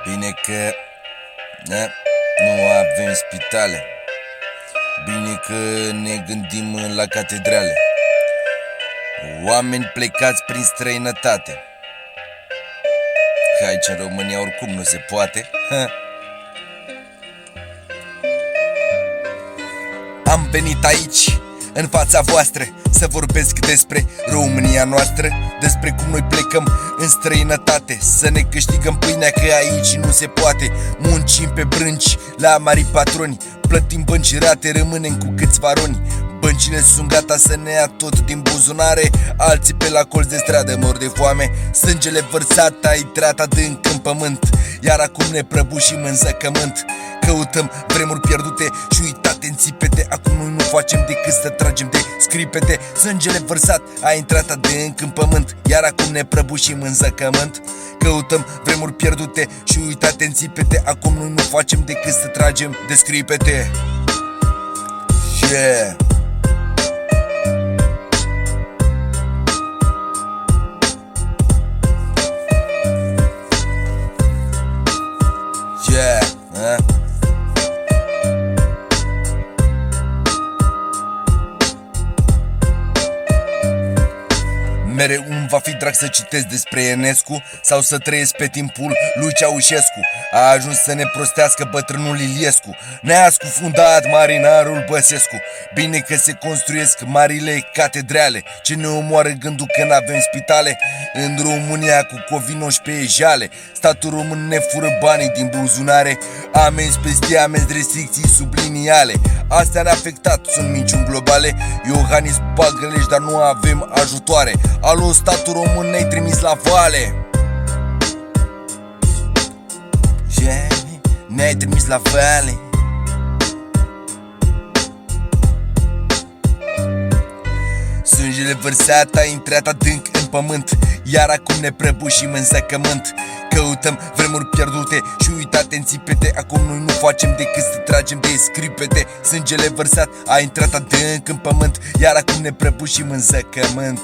Bine că nu avem spitale. Bine că ne gândim la catedrale. Oameni plecați prin străinătate, că aici în România oricum nu se poate. Am venit aici, în fața voastră, să vorbesc despre România noastră, despre cum noi plecăm în străinătate, să ne câștigăm pâinea, că aici nu se poate. Muncim pe brânci la mari patroni, plătim bănci rate, rămânem cu câțiva roni. Băncile sunt gata să ne ia tot din buzunare, alții pe la colț de stradă mor de foame. Sângele vărsat a intrat adânc în pământ, iar acum ne prăbușim în zăcământ. Căutăm vremuri pierdute și uitate în țipete, acum noi nu facem decât să tragem de scripete. Sângele vărsat a intrat adânc în pământ, iar acum ne prăbușim în zăcământ. Căutăm vremuri pierdute și uitate în țipete, acum noi nu facem decât să tragem de scripete. Yeah. Yeah, mereu îmi va fi drag să citesc despre Enescu sau să trăiesc pe timpul lui Ceaușescu. A ajuns să ne prostească bătrânul Iliescu, ne-a scufundat marinarul Băsescu. Bine că se construiesc marile catedrale, ce ne omoară gândul că n-avem spitale. În România cu covinoși pe jale, statul român ne fură banii din buzunare. Amenzi peste amenzi, restricții subliniale, astea ne-a afectat, sunt minciuni globale. Iohannis bagă-leși, dar nu avem ajutoare. Alo, statul român, ne-ai trimis la vale. Yeah, ne-ai trimis la vale. Sângele vărsat a intrat adânc în pământ, iar acum ne prăbușim în zăcământ. Căutăm vremuri pierdute și uitate în țipete, acum noi nu facem decât să tragem de scripete. Sângele vărsat a intrat adânc în pământ, iar acum ne prăbușim în zăcământ.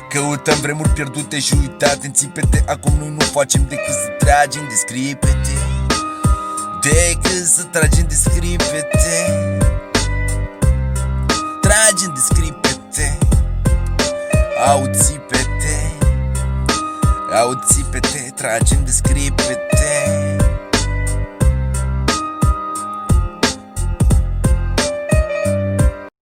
Căutăm vremuri pierdute și uitate în țipete, acum noi nu facem decât să tragem de scripete. Decât să tragem de scripete. Tragem de scripete. Au țipete, tragem de scripete.